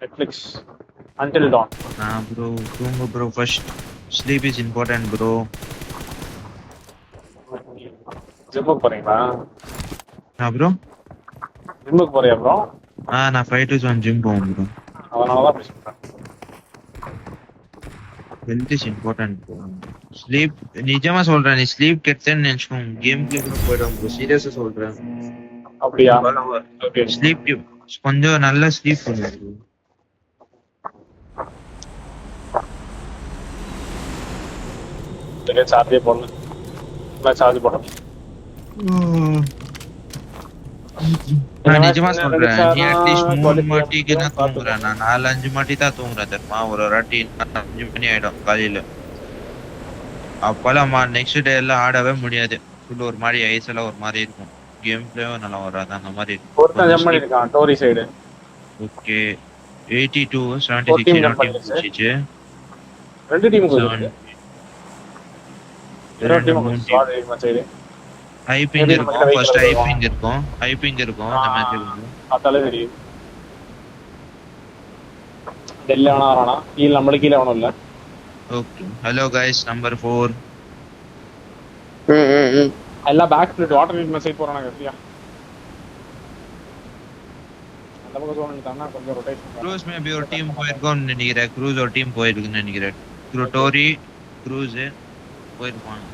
Netflix until dawn. Nah, bro. Too, bro. First, sleep is important, bro. ஜிம்முக்கு போறீங்களா? Nah, bro. ஜிம்முக்கு போறியா bro? நான் 5 to 1 gym போவேன் bro. அதனாலதான் அப்படி சொல்றேன். Health is important, bro. Sleep, நிஜமா சொல்றேன், நீ ஸ்லீப் கெட்டேன்னு நினைச்சுக்கோங்க, கேம்க்கு கூட போயிடும் bro. சீரியஸா சொல்றேன். அப்படியா? ஸ்லீப் கொஞ்சம் நல்ல ஸ்லீப் பண்ணு bro. சார்ஜே போடல. நான் சார்ஜ் போடுறேன். நான் நிஜமா சொல்றேன், நீ அட்லீஸ்ட் 3 மாட்டிக்கு தான் தூங்குறேன். நான் 4-5 மாட்டி தான் தூங்குறேன் தெரியுமா. ஒரு வாட்டி 5 மணி ஆயிடும் காலையில. அப்பெல்லாம் நெக்ஸ்ட் டே எல்லாம் ஆடவே முடியாது. ஃபுல் ஒரு மாதிரி ஐஸ் எல்லாம் ஒரு மாதிரி இருக்கும். கேம் பிளேவும் நல்லா வராது அந்த மாதிரி. ஒருத்தன் ஜம்ப் பண்ணிருக்கான் டோரி சைடு. ஓகே 82 76 டீம் முடிச்சிச்சு. ரெண்டு டீமுக்கு இருக்கு. ரெண்டு டீமுக்கு ஸ்வாட் சைடு. ஐபிங் இருக்கும், ஃபர்ஸ்ட் ஐபிங் இருக்கும் அந்த மேட்ச் இருக்கும். அதால தெரியும். டெல்ல வேணா வரானா? கீழ நம்மள கீழ வேணும் இல்ல. Okay hello guys number 4. எல்லாம் பேக் ஸ்பிளிட் வாட்டர் லிட் மெசேஜ் போறானே கத்தியா. அந்த பக்கம் ஜோன் நிட்டானா கொஞ்சம் ரொட்டேஷன். க்ரூஸ் மேபி ஒரு டீம் போயிருக்கும்னு நினைக்கிறேன். க்ரூஸ் ஒரு டீம் போயிருக்குன்னு நினைக்கிறேன். டோரி க்ரூஸ் போயிருப்பாங்க.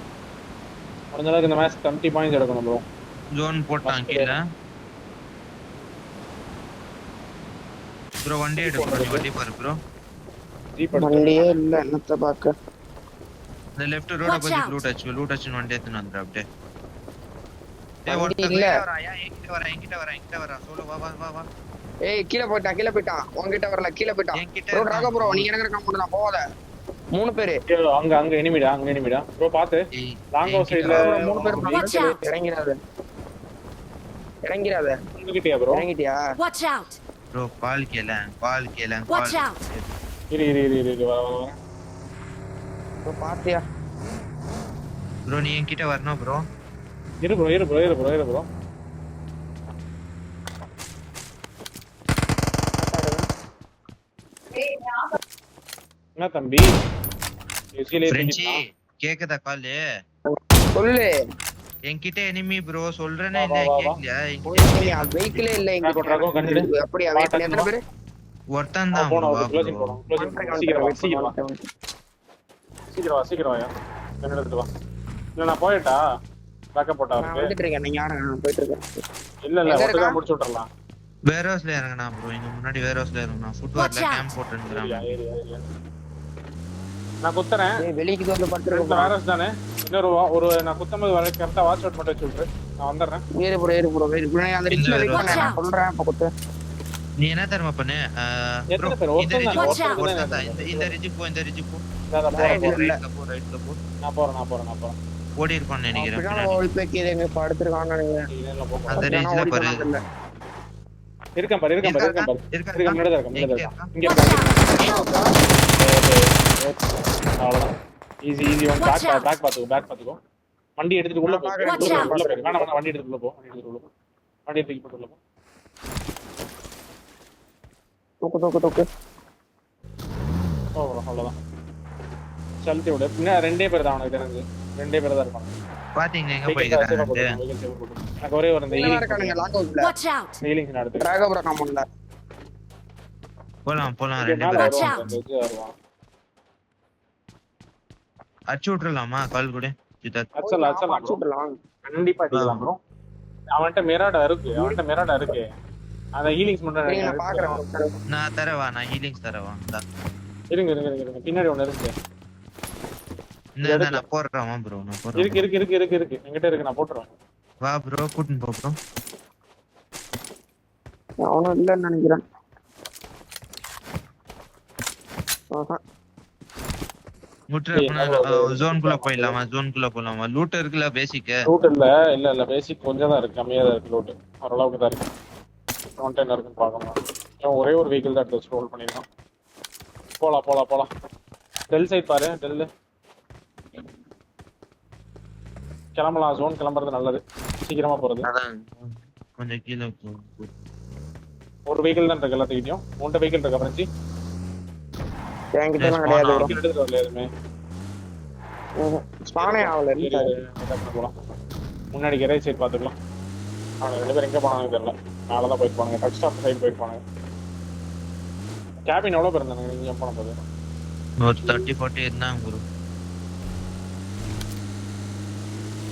முடிஞ்ச அளவுக்கு இந்த மேட்ச் 20 பாயிண்ட்ஸ் எடுக்கணும் ப்ரோ. ஜோன் போட்டான் கீழ. ப்ரோ வண்டி எடு ப்ரோ, வண்டி பாரு ப்ரோ. ஜீப் வண்டியே இல்ல என்னத்த பாக்க. இந்த லெஃப்ட் ரோட போய் லூட் அடிச்சு வண்டி எடுத்து வந்து அப்படியே. வண்டி இல்ல. என்கிட்ட வர சோலோ வா. ஏய் கீழ போய்ட்டான் உன்கிட்ட வரல, கீழ போய்ட்டான் ப்ரோ. ராகா ப்ரோ நீ எனக்கு காம்பவுண்ட் நான் போவாத. 3 பேர் அங்க எனிமிடா ப்ரோ. பாத்து லாங் ஹவுஸ் சைடுல 3 பேர் இறங்கிராத உங்ககிட்டயா ப்ரோ? இறங்கிட்டியா? Watch out. ப்ரோ பால் கேளேன். Watch out. இரு வா. ப்ரோ பாத்தியா? ப்ரோ நீ என்கிட்ட வரணும் ப்ரோ. இரு ப்ரோ. என்ன தம்பி? ஃப்ரெண்ட்ஸி கேக்குதா கால்? சொல்லு. என்கிட்ட எனிமி ப்ரோ சொல்றேனே இல்ல கேக்கலையா? நீ வெஹிக்கிளே இல்ல இங்க. அப்படி வெயிட் எத்தனை பேர்? ஒருத்தன் தான் போறோம். ப்ரோ. க்ளோசிங் சீக்கிரம் வாயா. என்ன எடுத்து வா. இல்ல நான் போயிட்டா பேக்கப் போட்டா நான் வந்துட்டு இருக்கேன். நீங்க யாரங்க? நான் போயிட்டு இருக்கேன். இல்ல ஒட்டுக்கா முடிச்சு விட்டுறலாம். வேர் ஹவுஸ்ல இறங்கனா ப்ரோ. இங்க முன்னாடி வேர் ஹவுஸ்ல இறங்கனா. ஃபுட்வர்ல கேம்ப் போட்டுன்றாங்க. ஏரியா. நான் குத்துறேன். ஏய் வெளியில வந்து படுத்துறேன். வேர் ஹவுஸ் தானே. ஒரு நான் குத்தும்போது வர கரெக்ட்டா வாட்ச் அவுட் மட்டும் சொல்றேன். நான் வந்துறேன். ஏறு ப்ரோ. நான் அந்த ரிட்ஜ்ல வெயிட் பண்ணேன். நான் சொல்றேன் அப்ப குத்து. நீ என்ன தெரியுமா பண்ணு? ப்ரோ இந்த ரிஜ் போ. ரைட்ல போ. நான் போறேன். ஓடி இருப்பான்னு நினைக்கிறேன். பின்னால ஓடி போய் கீழே எங்க படுத்துறான்னு நினைக்கிறேன். அந்த ரேஞ்ச்ல பாரு. இருக்கேன் பாரு. முன்னாடி இருக்கேன். இங்க அவ்வளவுதான். ஈஸி ஒன் பேக் பாத்துக்கோ. வண்டி எடுத்துட்டு உள்ள போ. வேணாம் வண்டி எடுத்துட்டு உள்ள போ. வண்டி தூக்கி போட்டு உள்ள போ. தூக்கு. அவ்வளவுதான். செலுத்தி விடு. இன்னும் 2 பேர் தான் அவனுக்கு தெரிஞ்சு. 2 பேர் தான் இருப்பாங்க. பாத்தீங்க எங்க போயிறாங்க? எனக்கு ஒரே ஒரு இந்த Watch out. ஹீலிங்ஸ் நடந்து. டிராகோபுர காம்பவுண்ட்ல போலாம் 2 மேல பேர். வருவான். அடிச்சு விட்டுறலாமா கால் கூட? அச்சலாம். கண்டிப்பா அடிக்கலாம் ப்ரோ. அவன்கிட்ட மிராடா இருக்கு. அந்த ஹீலிங்ஸ் மட்டும் நான் பாக்குறேன். நான் தரவா? நான் ஹீலிங்ஸ் தரவா? இருங்க. பின்னாடி ஒண்ணு இருக்கு. நான் போடுறேன் ப்ரோ. நான் போடுறேன். இருக்கு. என்கிட்ட இருக்கு. நான் போட்டுறேன். வா ப்ரோ கூட்டிட்டு போ ப்ரோ. அவனும் இல்லன்னு நினைக்கிறேன். ஜோன்குள்ள போயிடலாமா? லூட் இருக்குல்ல பேசிக்? லூட் இல்ல பேசிக் கொஞ்சம் தான் இருக்கு. கம்மியா தான் இருக்கு லூட். ஓரளவுக்கு தான் இருக்கு. கண்டெய்னர் இருக்குன்னு பார்க்கணும். ஒரே ஒரு வெஹிக்கிள் தான் எடுத்து ஸ்க்ரோல் பண்ணிருக்கோம். போலாம். டெல் சைட் பாரு. டெல் கிளம்பலாம். ஜோன் கிளம்புறது நல்லது. சீக்கிரமா போறது. கொஞ்சம் கீழே ஒரு வெஹிக்கிள் தான் இருக்கு எல்லாத்துக்கிட்டையும். உன்கிட்ட வெஹிக்கிள் இருக்கா ஃப்ரெண்ட்ஸி? என்கிட்ட எல்லாம் கிடையாது bro. வெஹிக்கிள் எடுத்துட்டு வரல எதுவுமே. ஸ்பானே ஆகல சரி, போலாம். முன்னாடி கரேஜ் சைடு பார்த்துக்கலாம். அவங்க 2 பேரும் எங்கே போனாங்க தெரியல. மேலே தான் போயிருப்பானுங்க. ட்ரக் ஸ்டாப் சைடு போயிருப்பானுங்க. கேபின் எவ்வளோ பேர் இருந்தாங்க நீங்கள் போன போது? ஒரு 30-40 இருந்தாங்க ப்ரோ.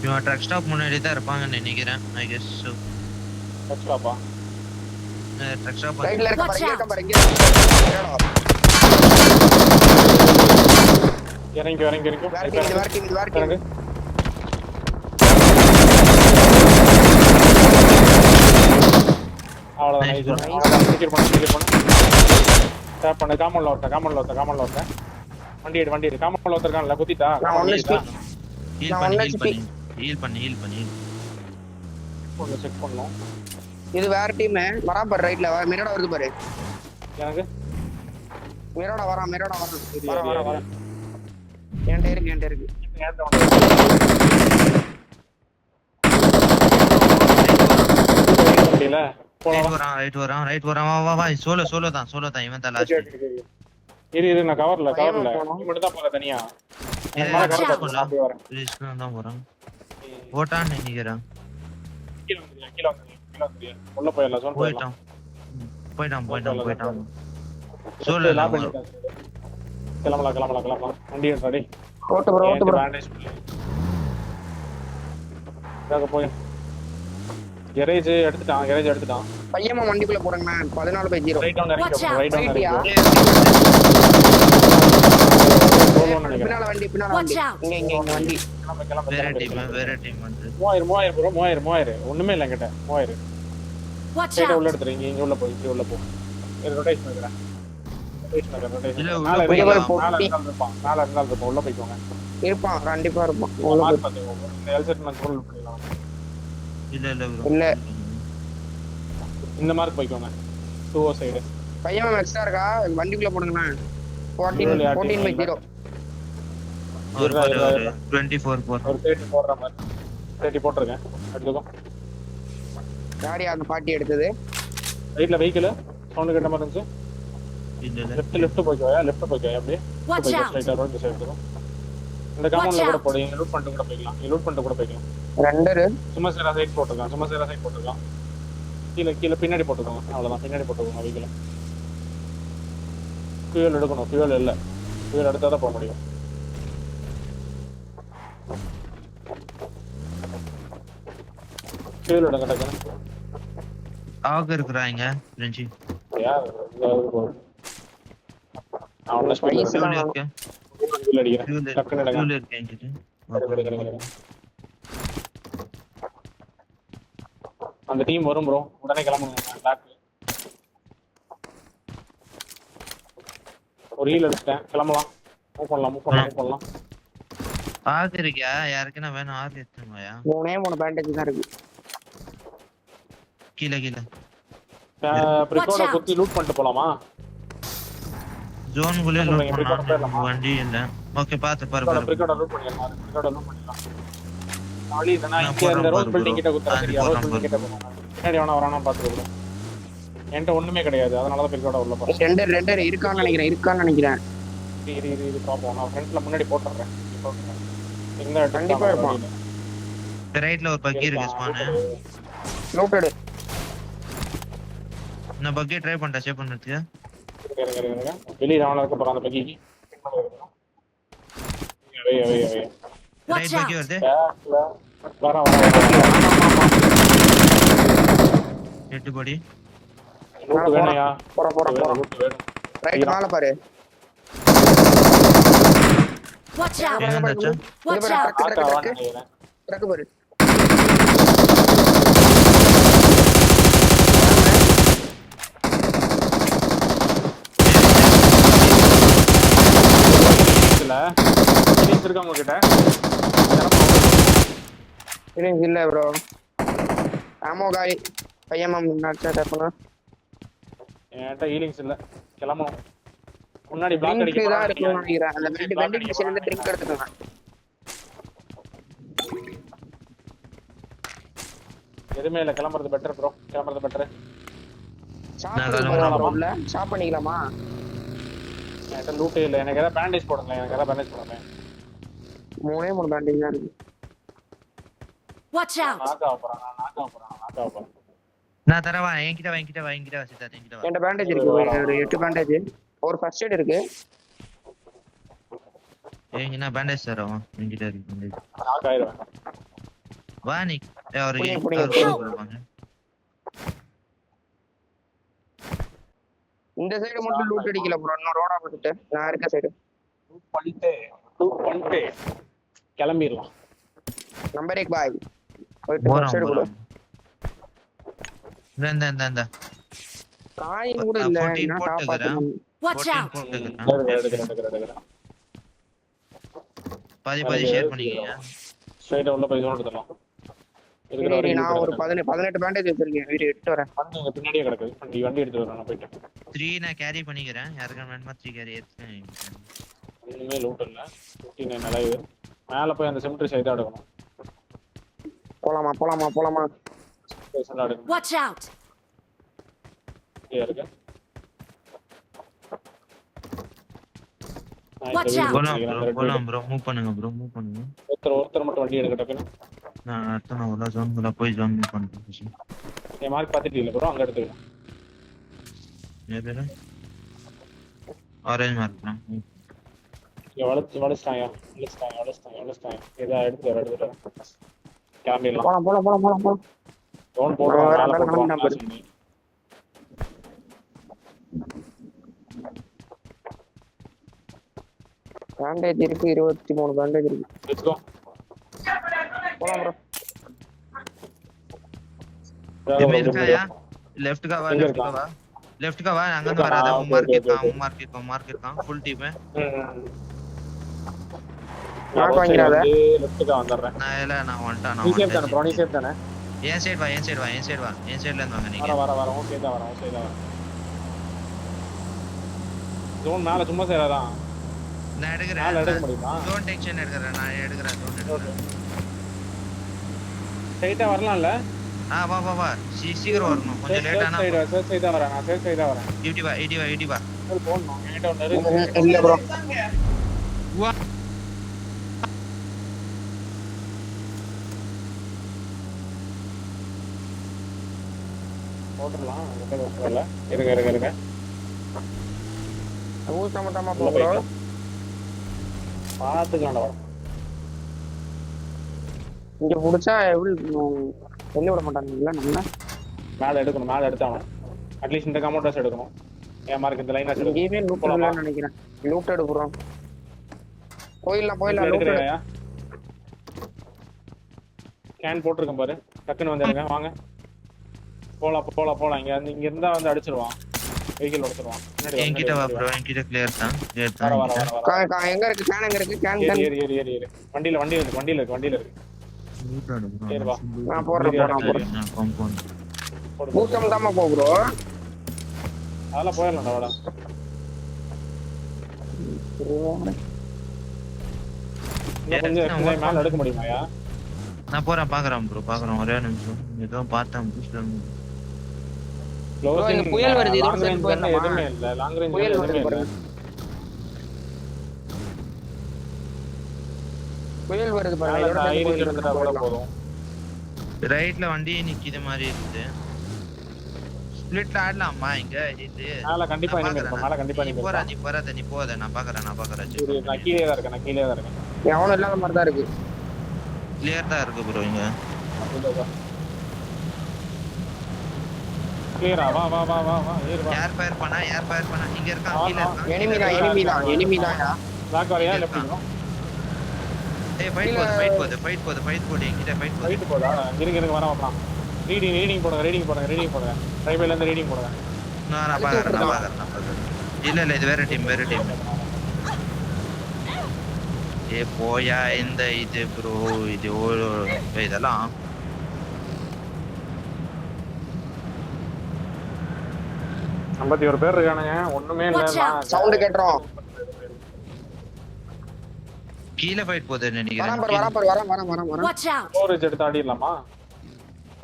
இவன் ட்ரக் ஸ்டாப் முன்னாடி தான் இருப்பாங்கன்னு நினைக்கிறேன். I guess so. ட்ரக் ஸ்டாப்பா? ட்ரக் ஸ்டாப் ரைட்ல இருக்க Watch out. பாருங்க இங்க இறங்கி இறங்கி இறங்கி வேற டீம் இறங்கு. அவ்வளோதான் நைஸ். அவ்வளோதான் சீக்கிரம் பண்ணு. டேப் பண்ணு. காமௌண்ட்ல ஒருத்தன். வண்டி எடு. காமௌண்ட்ல ஒருத்தர் இருக்கான்ல, குத்திட்டா? நான் ஒன்னு ஸ்பீட் ஹீல் பண்ணி செக் பண்ணணும். இது வேற டீம் வரா பாரு ரைட்ல மிரடா வருது பாரு. எனக்கு மிரடா வரான் சரி, வர என்கிட்ட இருக்கு வண்டியில போலாம். ரைட் வரான் வா சோலோ தான் இவன் தான் லாஸ்ட். இரு நான் கவர்ல நீ மட்டும் தான் போற தனியா. அப்படியே வரேன். கிருஷ்ணன் தான் போறான். ஓட்டான்னு நினைக்கிறேன். கீழே வந்துறியா? உள்ள போயிடலாம். சோன் போயிட்டான். சோலோ லாப் பண்ணிட்டான். கிளம்பலாம். வண்டி எடுத்தாடி. ஓட்டு ப்ரோ பேண்டேஜ் போய் கரேஜ் எடுத்துட்டான். பையமா வண்டிக்குள்ள போறேங்க 14/0. ரைட் டவுன் Watch இறங்கி out. ரைட் டவுன் ரைட்யா இறங்கி நினைக்கிறேன். பின்னால வண்டி Watch out. இங்க வண்டி வேற டீம் வந்து 3000 ப்ரோ. 3000 ஒண்ணுமே இல்ல என்கிட்ட. 3000 Watch ஸ்ட்ரைட்டா out. உள்ள எடுத்துரு. இங்க உள்ள போய் உள்ள போ. ரொட்டேஷன் வைக்கிறேன். இல்ல, உள்ள மேல போய் மேல இருந்தாலும் உள்ள போய்க்கோங்க. இருப்பான் கண்டிப்பா இருப்பான். மார்க் பாத்துக்கோங்க. இந்த எல் செட் நான் ஸ்க்ரோல் பண்ணிடலாம். இல்ல ப்ரோ. இல்ல இந்த மார்க் போய்க்கோங்க. 2 சைடு. பையமா எக்ஸ்ட்ரா இருக்கா வண்டிக்குள்ள போடுங்கண்ணா. 14/0. ஒரு 24 போற. ஒரு 30 போடுற மாதிரி. 30 போட்டுருக்கேன். எடுத்துக்கோ. காடி அந்த பாட்டி எடுத்தது. ரைட்ல வெஹிக்கிள் சவுண்ட் கேட்ட மாதிரி இருந்துச்சு. இல்ல லெஃப்ட் போய்க்கோயா. அப்படியே Watch out. ஸ்ட்ரைட்டா ரோட் சைடு இருக்கும். இந்த காம்பவுண்ட்ல கூட போடு. இங்க லூட் பண்ணிட்டு கூட போய்க்கலாம். ரெண்டரு சும்மா சேரா சைடு போட்டுருக்கான். கீழே பின்னாடி போட்டுக்கோங்க. அவ்வளவுதான். பின்னாடி போட்டுக்கோங்க வெஹிக்கிள். ஃபியூல் எடுக்கணும். ஃபியூல் இல்ல. ஃபியூல் எடுத்தா தான் போக முடியும். ஃபியூல் எடுங்க டக்குன்னு. ஆக இருக்குறாங்க ஃப்ரெண்ட்ஸ். யார் அவன ஸ்பீட் ஃபியூல் இருக்கு. அடிக்கிறேன். டக்குன்னு எடுங்க. ஃபியூல் இருக்கு என்கிட்ட. அந்த டீம் வரும் ப்ரோ. உடனே கிளம்புங்க. பேக் ஒரு ஹீல் எடுத்துட்டேன். கிளம்பலாம். மூவ் பண்ணலாம். ஆக இருக்கியா? யாருக்குன்னா வேணும் ஆக எடுத்துங்கயா. 3 பேண்டேஜ் தான் இருக்கு. கீழ பிரிக்கோட குத்தி லூட் பண்ணிட்டு போலாமா? ஜோன் குள்ள லூட் பண்ணலாம். வண்டி இல்ல. ஓகே பாத்து பாரு. பிரிக்கோட லூட் பண்ணிடலாம். நாளை இதனா இங்க இந்த ரோட் பில்டிங் கிட்ட குத்துறேன். சரியா? ரோட் பில்டிங் கிட்ட போறேன். பின்னாடி வரானா பாத்துக்கோ. என்கிட்ட ஒண்ணுமே கிடையாது. அதனால தான் பிரிக்கோட உள்ள போறேன். ரெண்டர் இருக்கான்னு நினைக்கிறேன். இது பாப்போம். நான் ஃப்ரண்ட்ல முன்னாடி போட்டுறேன். இந்த கண்டிப்பா இருப்பான். ரைட்ல ஒரு பக்கி இருக்கு ஸ்பான். லூட்டட். நான் பக்கி ட்ரை பண்ணிட்டேன் சேவ் பண்றதுக்கு. இருங்க. வெளிய அவன இருக்க போறான் அந்த பக்கிக்கு. வே. ரைட் பக்கி வருது. வர. எட்டு படி. லூட் வேணையா? போற. லூட் வேணும். ரைட் மேல பாரு. Watch out. Watch out. ஆட்டாவான்னு ட்ரக் பாரு. இருக்கா உங்ககிட்ட? இல்ல ப்ரோ. ஆமோ காய் பையமா முன்னாடி டேப்னா. என்கிட்ட ஹீலிங்ஸ் இல்ல. கிளம்பணும். முன்னாடி பிளாக் ட்ரிங்க் அடிக்க தான் இருக்குன்னு நினைக்கிறேன். அந்த வெண்டிங் மிஷின்ல இருந்து ட்ரிங்க் எடுத்துக்கங்க. எதுமே இல்ல. கிளம்புறது பெட்டர் ப்ரோ. உள்ள ஷாப் பண்ணிக்கலாமா? என்கிட்ட லூட்டே இல்லை. எனக்கு ஏதாவது பேண்டேஜ் போடுங்க. எனக்கு ஏதாவது பேண்டேஜ் போடுங்க. 3 பேண்டேஜ் தான் இருக்கு. Watch out! நாக் ஆக போறேன். நான் தரவா என்கிட்ட வா சித்தார்த் என்கிட்ட வா. என்கிட்ட பேண்டேஜ் இருக்கு. ஒரு 8 பேண்டேஜ். ஒரு ஃபர்ஸ்ட் எய்ட் இருக்கு. எங்க நான் பேண்டேஜ் தரவா என்கிட்ட இருக்கு பேண்டேஜ். நாக் ஆயிடுவேன். வா நீ ஒரு இந்த சைடு மட்டும் லூட் அடிக்கல ப்ரோ. இன்னும் ரோடா போட்டுட்டு நான் இருக்க சைடு லூட் பண்ணிட்டு கிளம்பிடலாம். நம்பர் 1 பாய். போயிட்டு போறோம் சைடு கூட இந்த காயின் கூட இல்ல. நான் காப்பாத்துறேன். Watch out! எடுக்கிறேன். பாதி ஷேர் பண்ணிக்கங்க. ஸ்ட்ரைட்டா உள்ள போய் ஜோன் எடுத்துடலாம். நான் ஒரு 18 பேண்டேஜ் வச்சிருக்கேன். வீடு 8 வரேன். வண்டி பின்னாடியே கிடக்குது. வண்டி எடுத்து வரேன். நான் போயிட்டு 3 நான் கேரி பண்ணிக்கிறேன். யாருக்கு வேணுமா 3 கேரி எடுத்துக்கேன். ஒண்ணுமே லூட் இல்ல. 59 நிலைவு. மேல போய் அந்த சிமெண்ட்ரி சைடா எடுக்கணும். போலாமா? பேசலாம் எடுக்கணும். Watch out! இங்க இருக்கு. Watch out! போலாம் ப்ரோ மூவ் பண்ணுங்க. ஒருத்தர் மட்டும் வண்டி எடுக்கட்டும். நான் அடுத்த உள்ள ஜோன் போய் ஜோன் மூவ் பண்றேன். என் மார்க் பாத்துட்டு இல்ல ப்ரோ, அங்க எடுத்துக்கலாம். ஏதேல ஆரஞ்சு மார்க் தான். வளஸ்டாங்க. ஏதா எடுத்துட்டு கிளம்பிடலாம். போலாம். ஜோன் போடுறோம். பேண்டேஜ் இருக்கு. 23 பேண்டேஜ் இருக்கு. Let's go. போலாம் ப்ரோ. இருக்காயா? லெஃப்ட் கா வா அங்க இருந்து வராத. மார்க்கெட் தான் ஃபுல் டீம். நான் வாங்கிராத. லெஃப்ட் கா வந்துறேன். நான் வந்துட்டேன். நீ சேஃப் தானே ப்ரோ? நீ சேஃப் தானே? என் சைடு வா. என் சைடுல இருந்து வாங்க நீங்க. வர ஓகே தான் வரேன். ஜோன் மேல சும்மா சேராதான். நான் எடுக்கிறேன். மேல எடுக்க முடியுமா? ஜோன் டெக்ஷன் எடுக்கிறேன். ஜோன் எடுக்கிறேன். ஸ்ட்ரைட்டா வரலாம்ல? வா சீக்கிரம் வரணும். கொஞ்சம் லேட் ஆனா சேஃப் சைடா வரேன். நான் சேஃப் சைடா வரேன். இடி வா போணும். என்கிட்ட ஒன்னு இருக்கு. இல்ல ப்ரோ. வா போட்டுடலாம். இருங்க. ஊசமட்டமா போ ப்ரோ. பாத்துக்கலாம்டா. இங்க புடிச்சா எப்படி வெளிய விட மாட்டாங்கல்ல நம்ம. மேல எடுத்தாங்க. அட்லீஸ்ட் இந்த கமௌண்டஸ் எடுக்கணும். என் மார்க் இந்த லைன் வச்சிருக்கு. இங்கேயே லூட் பண்ணலாம்னு நினைக்கிறேன். லூட் எடுக்குறோம். போயிடலாம் லூட் எடுக்கறியா? கேன் போட்டுருக்கேன் பாரு. டக்குன்னு வந்து எடுங்க. வாங்க போலாம். இங்க இருந்தா வந்து அடிச்சிருவான். வெஹிக்கிள் உடைச்சிருவான். என்கிட்ட வா ப்ரோ. என்கிட்ட கிளியர் தான். வர. எங்க இருக்கு கேன்? கேன் ஏறு. வண்டியில இருக்கு. ஏறு வா. நான் போறேன். காம்பவுண்ட் ஊசம் தாமா போ ப்ரோ. அதெல்லாம் போயிடலாம்டா. வாடா. கொஞ்சம் மேல எடுக்க முடியுமாயா? நான் பாக்குறேன் ஒரே நிமிஷம். ஏதோ பார்த்தேன் பூஸ்டர். புயல் வருது. இதோட லாங் ரேஞ்ச் எதுவுமே இல்ல. லாங் ரேஞ்ச் எதுவுமே இல்ல. புயல் வருது பாருங்க. இதோட ஐடி எடுத்துட்டா கூட போதும். ரைட்ல வண்டி நிக்கிது மாதிரி இருக்குது. ஸ்ப்ளிட்ல ஆடலாமா இங்க? இது மேல கண்டிப்பா நீ போறத நான் பாக்குறேன். நான் கீழே தான் இருக்கேன். எவனும் இல்லாத மாதிரி தான் இருக்கு. கிளியர் தான் இருக்கு ப்ரோ. இங்க கிளியரா? வா. ஏறு வா. யார் ஃபயர் பண்ணா? இங்க இருக்கான். கீழ இருக்கான். எனிமி தான். பேக் வரையா? லெஃப்ட் போ. ஏய் ஃபைட் போடு. என்கிட்ட ஃபைட் போதா? இருங்க வர வரலாம். ரீடிங் போடுங்க. ட்ரைபேல இருந்து ரீடிங் போடுங்க. நான் பாக்குறேன். இல்ல இது வேற டீம். ஏ போயா இந்த இது ப்ரோ. இது இதெல்லாம் 51 பேர் இருக்கானுங்க. ஒண்ணுமே இல்ல. சவுண்ட் கேட்றோம். கீழ ஃபைட் போகுது நினைக்கிறேன். வரேன். Watch out! ஸ்டோரேஜ் எடுத்து ஆடிடலாமா?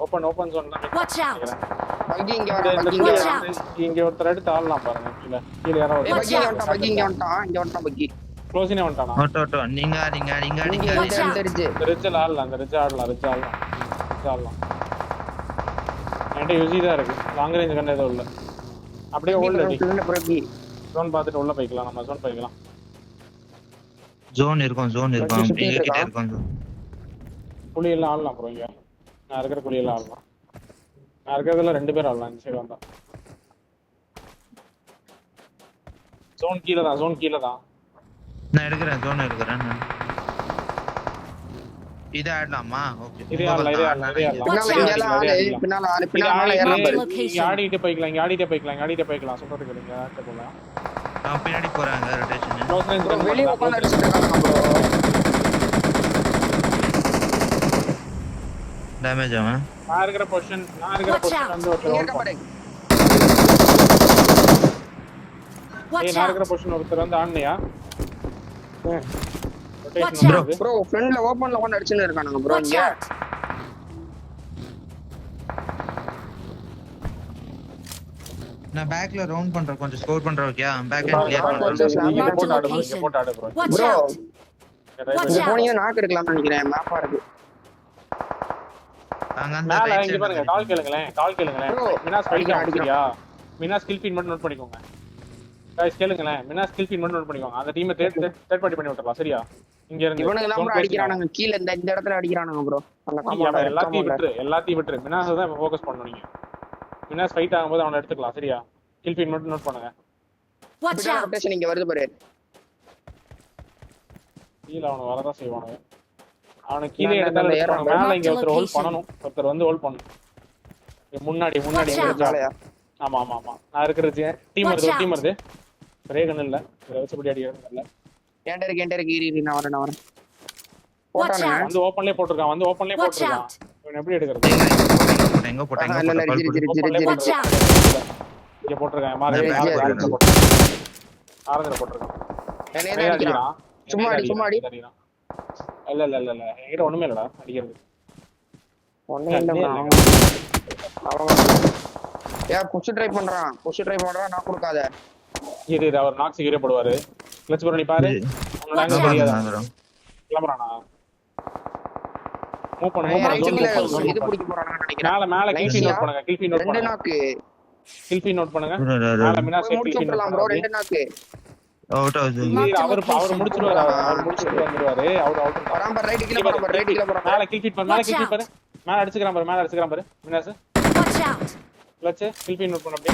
ஓபன் ஜோன் தான். Watch out! பக்கி இங்க இந்த வரான் இந்த பக்கி இங்க கீழே வரான் வந்து இங்க ஒருத்தர் எடுத்து ஆடலாம் பாருங்க. கீழே கீழே யாரோ ஏய் பக்கி இங்க ஒருத்தர் வந்துட்டான் பக்கி இங்க வந்துட்டான் பக்கி க்ளோஸினே வந்துட்டானா? ஓட்டோ நீங்க அடிங்க இங்க Watch out. தெரிஞ்சு இந்த ரிட்ஜில் ஆடலாம், இந்த ரிட்ஜ் ஆடலாம், ரிட்ஜ் ஆடலாம். என்கிட்ட யூசி தான் இருக்கு, லாங் ரேஞ்ச் கண்ணு எதுவும் இல்லை. அப்படியே ஓல்டு அடி பக்கி ஜோன் பார்த்துட்டு உள்ள போய்க்கலாம், நம்ம ஜோன் போய்க்கலாம். ஜோன் இருக்கும் சுத்திட்டு எங்க கிட்ட இருக்கான். இருக்கும் zone. குழியெல்லாம் ஆடலாம் ப்ரோ. இங்க நான் இருக்கிற குழியெல்லாம் ஆடலாம். நான் இருக்கிறதுல 2 பேர் ஆடலாம் இந்த சைடு வந்தா. ஜோன் கீழே தான். நான் எடுக்கிறேன் ஜோன் எடுக்கிறேன் நான். இது ஆடலாமா? ஓகே இதே ஆடலாம். பின்னால இங்க எல்லாம் ஆளு பின்னால ஏறாம இங்க ஆடிட்டே போய்க்கலாம். சொல்றது கேளுங்க. போலாம். நான் பின்னாடி போறாங்க ரொட்டேஷன். க்ளோஸ் ரேஞ்ச் bro வெளிய உட்கார்ந்து அடிச்சிட்டு இருக்காங்க bro டேமேஜ் ஆவன். நான் இருக்கிற பொசிஷன் வந்து இங்க ஒருத்தர் இருக்க பாரு Watch நான் out. இருக்கிற பொசிஷன் ஒருத்தர் வந்து ஆடுனியா? Watch rotation out. bro ஃப்ரண்ட்ல ஓபன்ல உட்கார்ந்து அடிச்சிட்டு இருக்கானுங்க bro Watch இங்க out. நான் பேக்ல ரவுண்ட் பண்றேன், கொஞ்சம் ஸ்கோர் பண்றேன். Okay back bro, clear back பண்றேன். watch out. இங்க Mark the போட்டு ஆடு bro, location. இங்க போட்டு ஆடு bro. Watch bro out. Watch இங்க out. போனீங்க நாக்கு எடுக்கலாம்னு நினைக்கிறேன் மேப்பா இருக்கு அங்க அந்த மேல ரைட் இங்க பாருங்க, கால் கேளுங்களேன். Bro, மினாஸ் அடிக்கிறான். அடிக்கிறியா? மினாஸ் ஸ்கில் ஃபீட் மட்டும் நோட் பண்ணிக்கோங்க. गाइस கேளுங்களேன், மினாஸ் ஸ்கில் ஃபீட் மட்டும் நோட் பண்ணிக்கோங்க. அந்த டீமை தேர்ட் பார்ட்டி பண்ணி விட்டுறலாம். சரியா? இங்க இருந்து இவனுங்க எல்லாம் bro அடிக்கிறானுங்க கீழ இந்த இடத்துல அடிக்கிறானுங்க bro அந்த காம்பவுண்ட்ல எல்லாத்தையும் விட்டுரு. மினாஸ் தான் இப்ப ஃபோக்கஸ் பண்ணணும் நீங்க. மினாஸ் ஃபைட் ஆகும்போது அவனை எடுத்துக்கலாம். சரியா? ஸ்கில் ஃபீட் மட்டும் நோட் பண்ணுங்க. Watch out. ரொட்டேஷன் இங்க வருது பாரு கீழ அவன வரதான் செய்வானுங்க. அவனை கீழே எடுத்தாலும் எடுப்பானுங்க. மேல இங்க ஒருத்தர் ஹோல்ட் பண்ணணும். ஒருத்தர் வந்து ஹோல்ட் பண்ணணும். இங்க முன்னாடி எங்க ஜாலியா ஆமா. நான் இருக்கிறது டீம் வருது. ரேகன் இல்ல. இத வச்சுபடி அடிக்கிறது இல்ல. ஏண்டர் இரு நான் வரேன் Watch போட்டானுங்க out. வந்து ஓபன்லயே போட்டுருக்கான். Watch out. இவன் எப்படி எடுக்கிறது? எங்க போட்டேன் இல்ல இல்ல Watch out. இங்க போட்டுருக்கான். ஆரஞ்சு போட்டுருக்கான். என்னைய அடிக்கிறான் சும்மா அடி இல்ல என்கிட்ட ஒண்ணுமே இல்லடா அடிக்கிறது. ஒண்ணே இல்ல bro அவன் புஷ் ட்ரை பண்றான் நான் கொடுக்காத இது அவர் நாக் சிகரே போடுவாரு. கிளட்ச் ப்ரோ நீ பாரு. உன்னோட ஆங்கிள் தெரியாதா? கிளம்பறானா? மூவ் பண்ணு. இது பிடிக்க போறான்னு நினைக்கிறேன் மேல கில் ஃபீட் நோட் பண்ணுங்க. ரெண்டு நாக்கு கில் ஃபீட் நோட் பண்ணுங்க. மேல மினாஸ் கில் ஃபீட் முடிச்சுடலாம் bro ரெண்டு நாக்கு அவுட் அவர் முடிச்சிடுவாரு. வந்துருவாரு. அவர் அவுட் வராம ரைட் கீழ போறான் மேல கில் ஃபீட் பாரு. மேல அடிச்சுக்கறான் பாரு. மினாஸ் Watch out. Clutch kill feed note பண்ணு. அப்படியே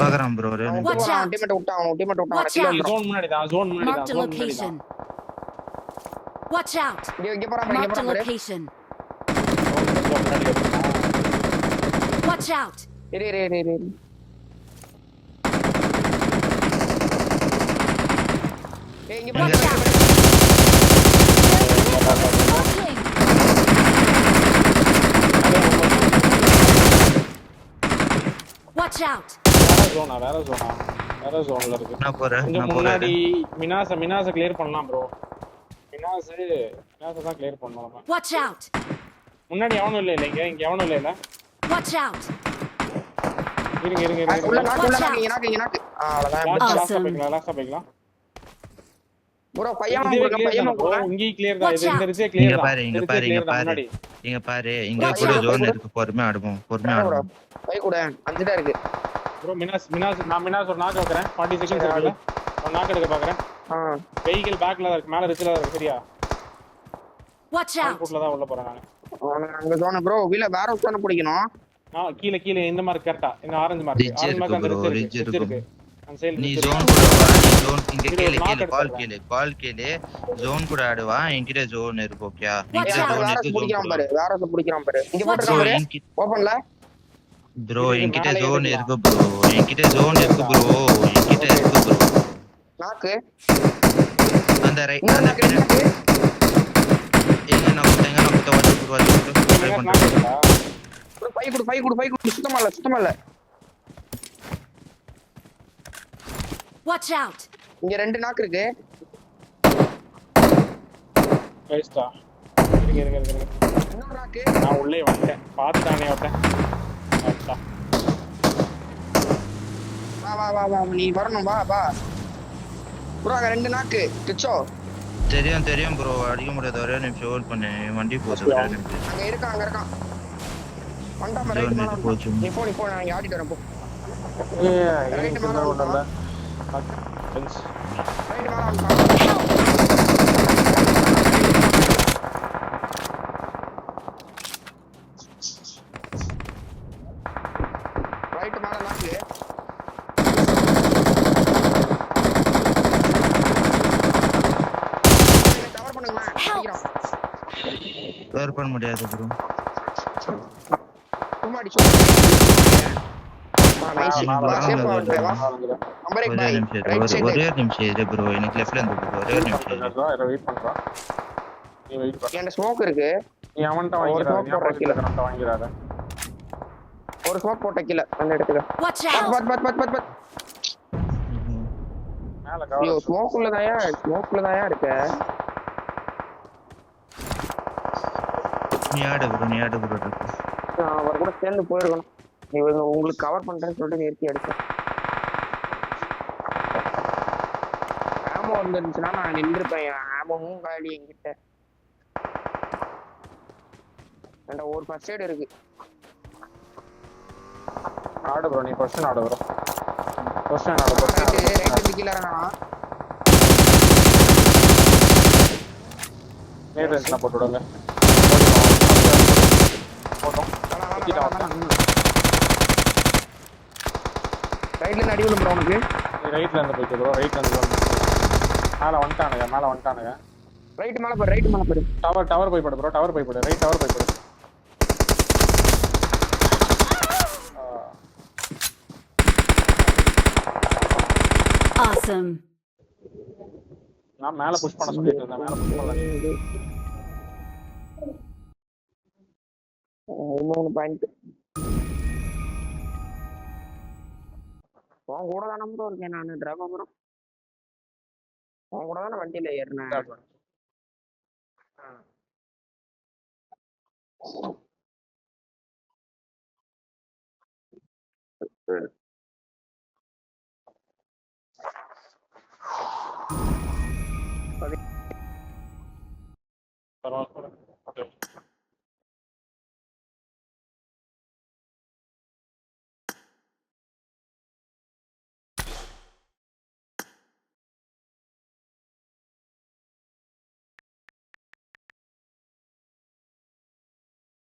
பாக்குறான் ப்ரோ. Watch out. டீம்மேட் விட்டான் Watch கீழ out. வந்துறான் ஜோன் முன்னாடி தான். Mark the location. Watch out. இங்க போறான் Mark the location. Watch out. இரு இங்க Watch போறான் out. Smoking. Watch out. வேற ஜோன்ல இருக்கு. நான் போறேன். கொஞ்சம் முன்னாடி மினாஸ கிளியர் பண்ணலாம் ப்ரோ. மினாஸ தான் கிளியர் பண்ணனும் நம்ம. Watch out. முன்னாடி எவனும் இல்ல இங்க எவனும் இல்ல. Watch out. இருங்க. உள்ள நாக்கு அவ்வளவுதான் லாஸ்ட் போய்க்கலாம். bro பையன் போங்க இங்க கிளியர் தான். இது இந்த ரிசே இங்க கிளியர் தான். பாரு இங்க பாரு இங்க கூட ஜோன் இருக்கு. பொறுமையா ஆடுவோம். கை கூட 5 தான் இருக்கு ப்ரோ. மினாஸ் ஒரு நாக் வைக்கிறேன். 40 செகண்ட்ஸ் இருக்குல. ஒரு நாக் எடுக்க பாக்குறேன். வெஹிக்கிள் பேக்ல தான் இருக்கு. மேல ரிச்ல தான் இருக்கு. சரியா? Watch out. கூட்ல தான் உள்ள போறேன் நான். அங்க ஜோன் bro வீல வேற ஒருத்தன பிடிக்கணும் கீழ இந்த மாதிரி கரெக்டா இந்த ஆரஞ்சு மாதிரி அந்த ரிட்ஜ் இருக்கு. அந்த சைடு நீ ஜோன் கூட வா. நீ ஜோன் இங்க கால் கேளு ஜோன் கூட ஆடுவா. என்கிட்ட ஜோன் இருக்கு. ஓகே என்கிட்ட ஜோன் இருக்கு. வேற பிடிக்கிறான் பாரு இங்க போட்டுறான் ஓபன்ல ப்ரோ என்கிட்ட ஜோன் இருக்கு ப்ரோ. நாக்கு அந்த ரைட் அந்த எங்க நான் வாச்சு ட்ரை பண்றேன். பை குடு சுத்தமா இல்ல Watch out. இங்க ரெண்டு நாக்கு இருக்கு. கைஸ்டா இருங்க. இன்னொரு நாக்கு நான் உள்ளே வந்துட்டேன். பாத்துட்டானே வந்துட்டேன். வா வா வா நீ வரணும் வா வா ப்ரோ அங்க 2 நாக்கு கிச்சோ தெரியும் தெரியும் ப்ரோ, அடிக்க முடியாது. ஒரே நிமிஷம் ஹோல்ட் பண்ணு, வண்டி போகுது. ஒரே நிமிஷம். அங்க இருக்கான் வண்டாம ரைட் மேல ஜோன் போச்சு. நீ போ நான் இங்க ஆடிட்டு வரேன் போ ரைட் மேல ஒன்றும் வந்துட்டான் இல்லை ரைட் மேல வந்துட்டான் ரைட் மேல நாக்கு கவர் பண்ணுங்களேன் அடிக்கிறான் கவர் பண்ண முடியாது ப்ரோ. சும்மா அடிச்சு நைஸ் வா சேஃபா வந்து வா நம்பர் 1 ஒரே பாய் நிமிஷம் ரைட் சைடு ஒரே நிமிஷம் இரு ப்ரோ, எனக்கு லெஃப்ட்ல இருந்து ப்ரோ. ஒரே நிமிஷம் இரு. வெயிட் பண்றா நீ வெயிட் பண்ண என்கிட்ட ஸ்மோக் இருக்கு நீ அவன்கிட்ட ஒரு வாங்கிடாத smoke நீ போடுற opposite கீழே. இருக்கிறவன்கிட்ட வாங்கிடாத ஒரு ஸ்மோக் போட்ட கீழ அந்த இடத்துக்கு Watch but out! But but but but மேல ஐயோ கவர் ஸ்மோக் உள்ளதாயா இருக்க நீ ஆடு ப்ரோ, நீ ஆடு ப்ரோ. நான் அவர் கூட சேர்ந்து போயிருக்கணும் இவங்க உங்களுக்கு கவர் பண்றேன்னு சொல்லிட்டு நிறுத்தி அடிச்சேன் ஆமோ வந்துருந்துச்சுன்னா நான் நின்றுப்பேன் ஆமோவும் காலி என்கிட்ட என்கிட்ட ஒரு ஃபர்ஸ்ட் எய்ட் இருக்கு ஆடு ப்ரோ நீ கொஸ்டின் ஆடு ப்ரோ கொஸ்டின் ஆடு ரைட்டு கீழே இறங்கலாம் நேர் ரேஸ்ல போட்டு விடுங்க போட்டோம் ரைட்ல இருந்து அடி விழும் ப்ரோ உனக்கு நீ ரைட்ல இருந்து போயிட்டு ப்ரோ ரைட்ல இருந்து மேல வந்துட்டானுங்க ரைட் மேல போடு டவர் போய் படு ப்ரோ டவர் போய் படு ரைட் டவர் போய் படு Awesome. நான் மேல புஷ் பண்ண சொல்லிட்டு இருந்தேன் மேல புஷ் பண்ணல இன்னொரு பாயிண்ட் உன் கூட தானே ப்ரோ இருக்கேன் நான் டிராகோ ப்ரோ உன் கூட தானே வண்டியில ஏறினேன் பரவாயில்ல